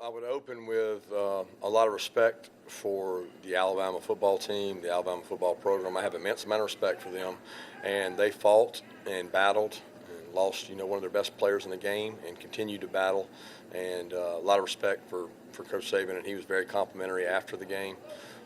I would open with a lot of respect for the Alabama football team, the Alabama football program. I have immense amount of respect for them, and they fought and battled and lost, one of their best players in the game and continued to battle. And a lot of respect for Coach Saban, and he was very complimentary after the game.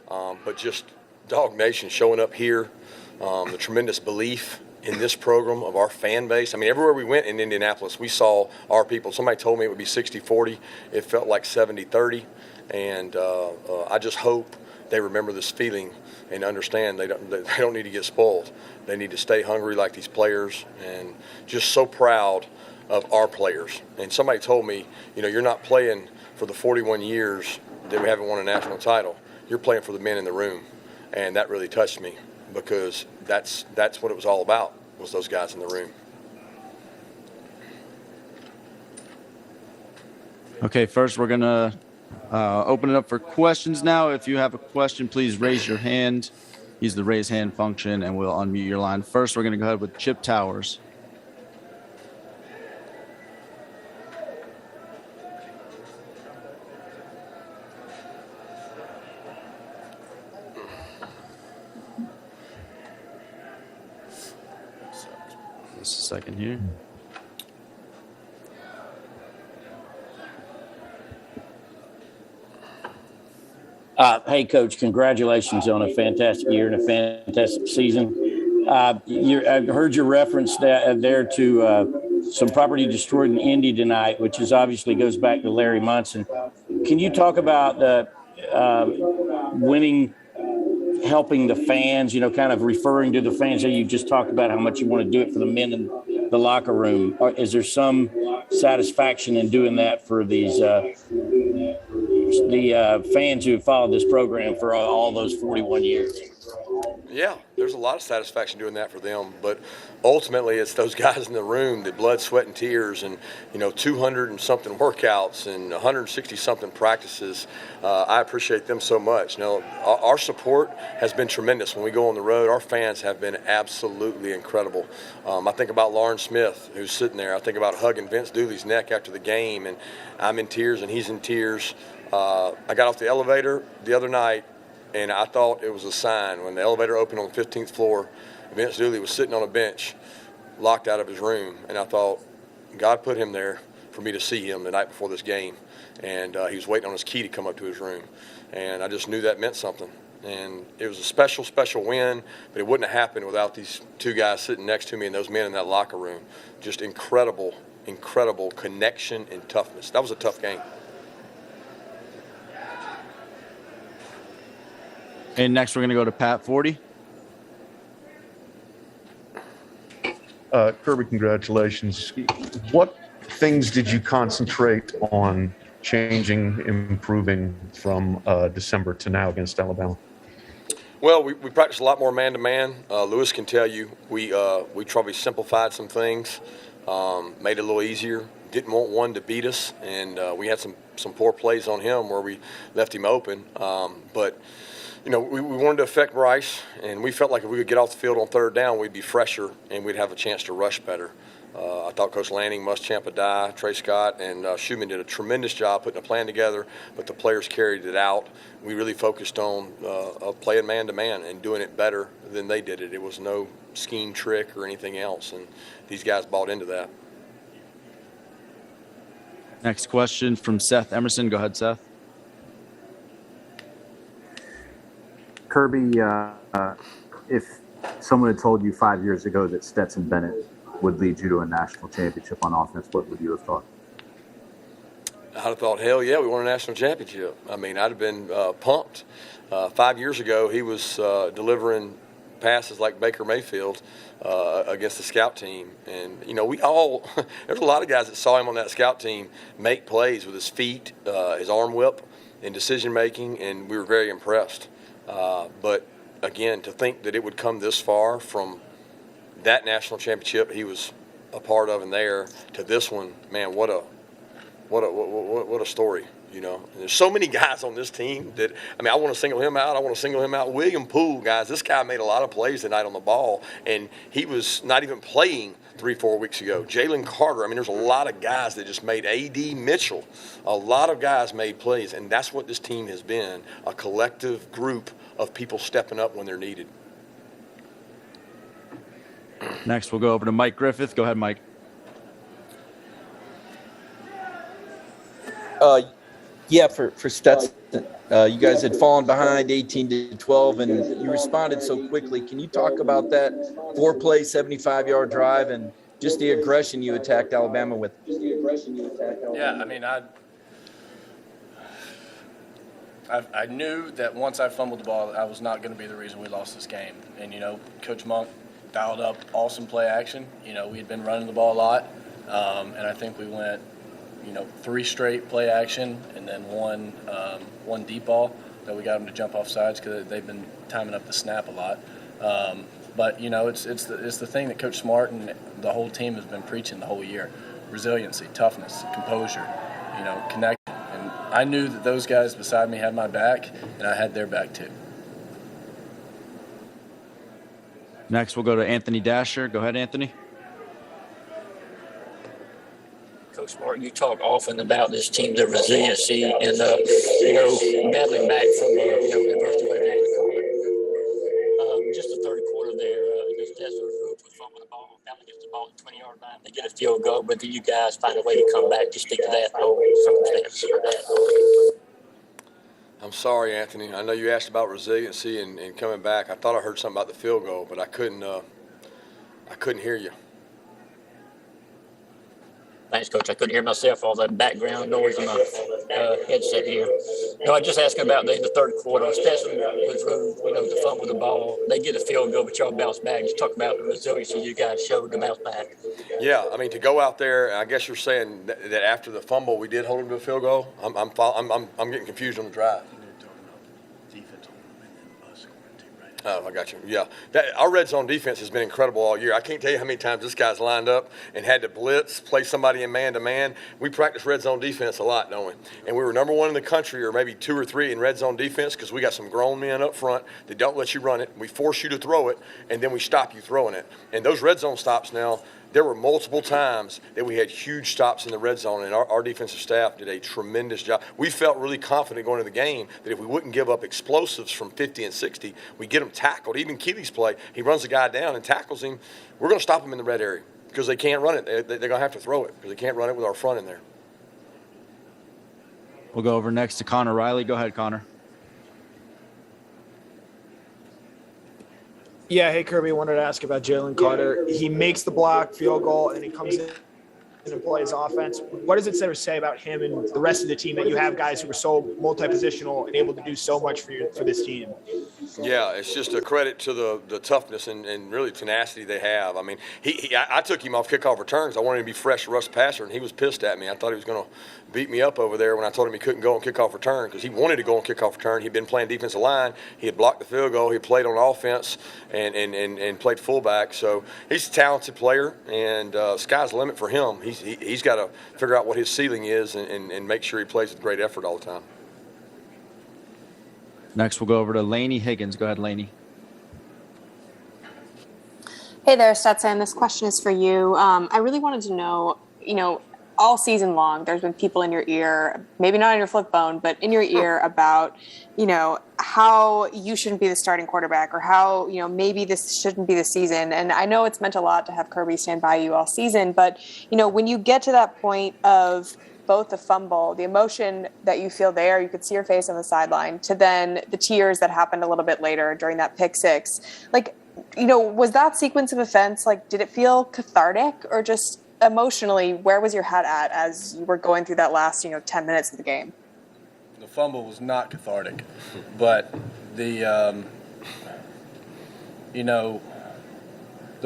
But just Dog Nation showing up here, the tremendous belief in this program of our fan base. I mean, everywhere we went in Indianapolis, we saw our people. Somebody told me it would be 60-40. It felt like 70-30. And I just hope they remember this feeling and understand they don't need to get spoiled. They need to stay hungry like these players, and just so proud of our players. And somebody told me, you're not playing for the 41 years that we haven't won a national title. You're playing for the men in the room. And that really touched me, because that's what it was all about, was those guys in the room. Okay, first we're going to open it up for questions now. If you have a question, please raise your hand. Use the raise hand function, and we'll unmute your line. First, we're going to go ahead with Chip Towers. Just a second here. Hey, Coach, congratulations on a fantastic year and a fantastic season. I heard your reference there to some property destroyed in Indy tonight, which obviously goes back to Larry Munson. Can you talk about the winning, helping the fans, kind of referring to the fans that you just talked about how much you want to do it for the men in the locker room? Is there some satisfaction in doing that for these the fans who have followed this program for all those 41 years? Yeah, there's a lot of satisfaction doing that for them, but ultimately it's those guys in the room, the blood, sweat, and tears, and 200 and something workouts and 160 something practices. I appreciate them so much. Our support has been tremendous when we go on the road. Our fans have been absolutely incredible. I think about Lauren Smith, who's sitting there. I think about hugging Vince Dooley's neck after the game, and I'm in tears and he's in tears. I got off the elevator the other night, and I thought it was a sign. When the elevator opened on the 15th floor, Vince Dooley was sitting on a bench, locked out of his room. And I thought, God put him there for me to see him the night before this game. And he was waiting on his key to come up to his room. And I just knew that meant something. And it was a special, special win, but it wouldn't have happened without these two guys sitting next to me and those men in that locker room. Just incredible, incredible connection and toughness. That was a tough game. And next, we're going to go to Pat 40. Kirby, congratulations. What things did you concentrate on changing, improving from December to now against Alabama? Well, we practiced a lot more man-to-man. Lewis can tell you we probably simplified some things, made it a little easier. Didn't want one to beat us, and we had some poor plays on him where we left him open. But we wanted to affect Bryce, and we felt like if we could get off the field on third down, we'd be fresher and we'd have a chance to rush better. I thought Coach Laney, Muschamp, Adai, Trey Scott, and Schumann did a tremendous job putting a plan together, but the players carried it out. We really focused on playing man-to-man and doing it better than they did it. It was no scheme trick or anything else, and these guys bought into that. Next question from Seth Emerson. Go ahead, Seth. Kirby, if someone had told you 5 years ago that Stetson Bennett would lead you to a national championship on offense, what would you have thought? I'd have thought, hell yeah, we won a national championship. I mean, I'd have been pumped. 5 years ago, he was delivering passes like Baker Mayfield against the scout team. And, there's a lot of guys that saw him on that scout team make plays with his feet, his arm whip, and decision-making, and we were very impressed. But, again, to think that it would come this far from that national championship he was a part of and there to this one, man, what a story. And there's so many guys on this team that, I want to single him out. William Poole, guys, this guy made a lot of plays tonight on the ball, and he was not even playing 3-4 weeks ago. Jalen Carter, there's a lot of guys that just made. A.D. Mitchell, a lot of guys made plays, and that's what this team has been, a collective group of people stepping up when they're needed. Next, we'll go over to Mike Griffith. Go ahead, Mike. Yeah, for Stetson, you guys had fallen behind 18-12, and you responded so quickly. Can you talk about that 4-play, 75-yard drive and just the aggression you attacked Alabama with? Yeah, I knew that once I fumbled the ball, I was not going to be the reason we lost this game. And, Coach Monk dialed up awesome play action. We had been running the ball a lot, and I think we went 3 straight play action and then one deep ball that we got them to jump off sides because they've been timing up the snap a lot. But it's the thing that Coach Smart and the whole team has been preaching the whole year: resiliency, toughness, composure, connection. And I knew that those guys beside me had my back, and I had their back too. Next, we'll go to Anthony Dasher. Go ahead, Anthony. Coach Smart, you talk often about this team's resiliency and, battling back from, adversity, whatever you want to call it. Just the third quarter there, Stetson was fumble the ball. Alabama gets the ball at the 20-yard line. They get a field goal, but do you guys find a way to come back to stick to that whole circumstance? I'm sorry, Anthony. I know you asked about resiliency and coming back. I thought I heard something about the field goal, but I couldn't hear you. Thanks, Coach. I couldn't hear myself, all that background noise in my headset here. No, I just asking about the third quarter. Stetson was to fumble the ball. They get a field goal, but y'all bounce back. Just talk about the resiliency you guys showed to bounce back. Yeah, to go out there, I guess you're saying that after the fumble we did hold them to a field goal. I'm getting confused on the drive. Oh, I got you. Yeah. Our red zone defense has been incredible all year. I can't tell you how many times this guy's lined up and had to blitz, play somebody in man-to-man. We practice red zone defense a lot, don't we? And we were number 1 in the country, or maybe 2 or 3 in red zone defense, because we got some grown men up front that don't let you run it. We force you to throw it, and then we stop you throwing it. And those red zone stops now, there were multiple times that we had huge stops in the red zone, and our defensive staff did a tremendous job. We felt really confident going into the game that if we wouldn't give up explosives from 50 and 60, we get them tackled. Even Keeley's play, he runs the guy down and tackles him. We're going to stop him in the red area because they can't run it. They're going to have to throw it because they can't run it with our front in there. We'll go over next to Connor Riley. Go ahead, Connor. Yeah, hey, Kirby, I wanted to ask about Jalen Carter. He makes the block field goal, and he comes in and plays offense. What does it say about him and the rest of the team that you have guys who are so multi-positional and able to do so much for this team? Yeah, it's just a credit to the toughness and really tenacity they have. I took him off kickoff returns. I wanted him to be fresh rush passer, and he was pissed at me. I thought he was going to beat me up over there when I told him he couldn't go on kickoff return because he wanted to go on kickoff return. He'd been playing defensive line. He had blocked the field goal. He played on offense and played fullback. So he's a talented player, and sky's the limit for him. He's got to figure out what his ceiling is and make sure he plays with great effort all the time. Next, we'll go over to Laney Higgins. Go ahead, Laney. Hey there, Stetson. This question is for you. I really wanted to know, all season long, there's been people in your ear, maybe not in your flip phone, but in your ear about, how you shouldn't be the starting quarterback or how, maybe this shouldn't be the season. And I know it's meant a lot to have Kirby stand by you all season, but, when you get to that point of both the fumble, the emotion that you feel there, you could see your face on the sideline, to then the tears that happened a little bit later during that pick six. Was that sequence of events, did it feel cathartic or just emotionally, where was your head at as you were going through that last, 10 minutes of the game? The fumble was not cathartic, but the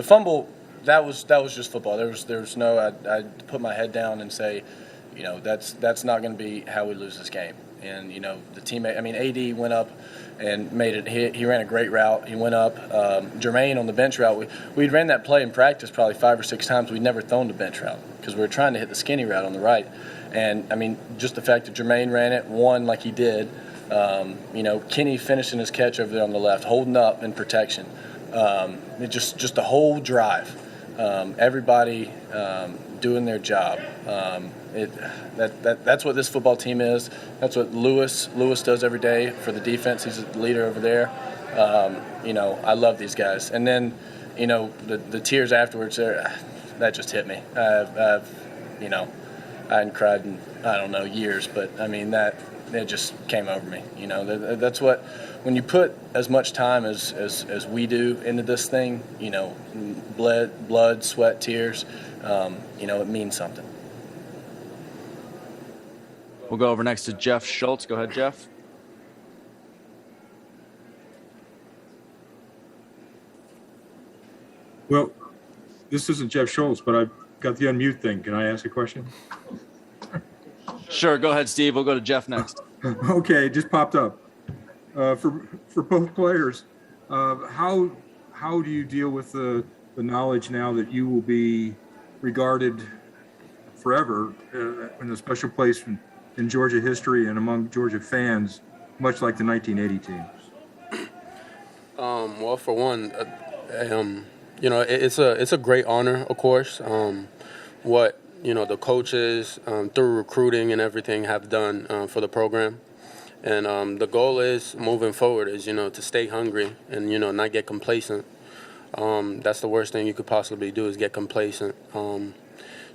fumble, that was just football. There was no, I'd put my head down and say, that's not going to be how we lose this game. And, the teammate, AD went up and made it. He ran a great route. He went up. Jermaine on the bench route, we'd ran that play in practice probably 5 or 6 times. We'd never thrown the bench route because we were trying to hit the skinny route on the right. And I mean, just the fact that Jermaine ran it, won like he did. Kenny finishing his catch over there on the left, holding up in protection. It just the whole drive. Everybody doing their job. That's what this football team is. That's what Lewis does every day for the defense. He's the leader over there. I love these guys. And then, the tears afterwards, that just hit me. I hadn't cried in, I don't know, years, but I mean, it just came over me. That's what, when you put as much time as we do into this thing, blood, sweat, tears, it means something. We'll go over next to Jeff Schultz. Go ahead, Jeff. Well, this isn't Jeff Schultz, but I've got the unmute thing. Can I ask a question? Sure. Go ahead, Steve. We'll go to Jeff next. Okay, it just popped up. For both players, how do you deal with the knowledge now that you will be regarded forever in a special place in Georgia history and among Georgia fans, much like the 1980 teams? Well, for one, it's a great honor, of course. What the coaches through recruiting and everything have done for the program, and the goal is moving forward is to stay hungry and not get complacent. That's the worst thing you could possibly do is get complacent.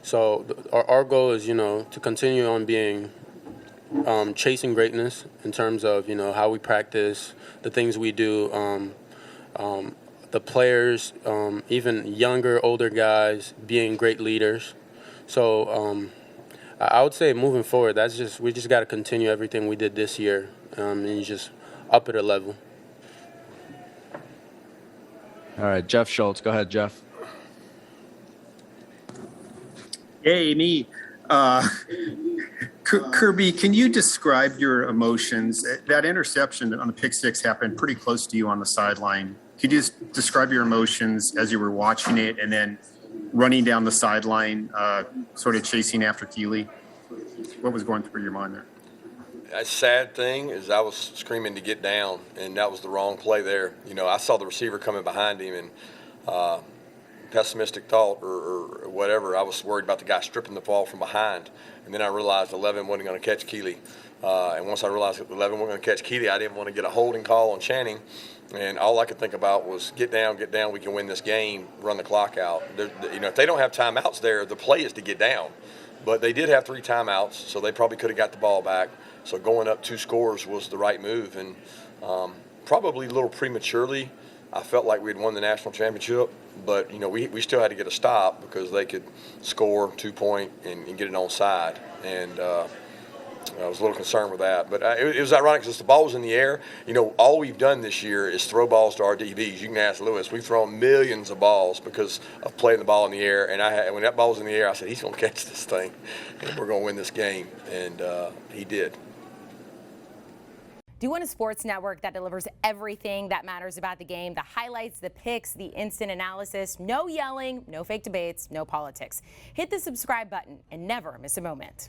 So our goal is to continue on being chasing greatness in terms of how we practice, the things we do. The players, even younger, older guys, being great leaders. So I would say moving forward, we just got to continue everything we did this year and just up at a level. All right, Jeff Schultz. Go ahead, Jeff. Hey, me. Kirby, can you describe your emotions? That interception on the pick six happened pretty close to you on the sideline. Could you just describe your emotions as you were watching it and then running down the sideline, sort of chasing after Keeley? What was going through your mind there? A sad thing is I was screaming to get down, and that was the wrong play there. I saw the receiver coming behind him, and pessimistic thought or whatever, I was worried about the guy stripping the ball from behind. And then I realized 11 wasn't going to catch Keeley. And once I realized 11 wasn't going to catch Keeley, I didn't want to get a holding call on Channing. And all I could think about was get down, we can win this game, run the clock out. If they don't have timeouts there, the play is to get down. But they did have 3 timeouts, so they probably could have got the ball back. So going up 2 scores was the right move. And probably a little prematurely, I felt like we'd won the national championship. But, we still had to get a stop because they could score 2-point and get it onside. And I was a little concerned with that. But it was ironic because the ball was in the air. All we've done this year is throw balls to our DBs. You can ask Lewis. We've thrown millions of balls because of playing the ball in the air. And when that ball was in the air, I said, he's going to catch this thing, and we're going to win this game. And he did. Do you want a sports network that delivers everything that matters about the game? The highlights, the picks, the instant analysis, no yelling, no fake debates, no politics. Hit the subscribe button and never miss a moment.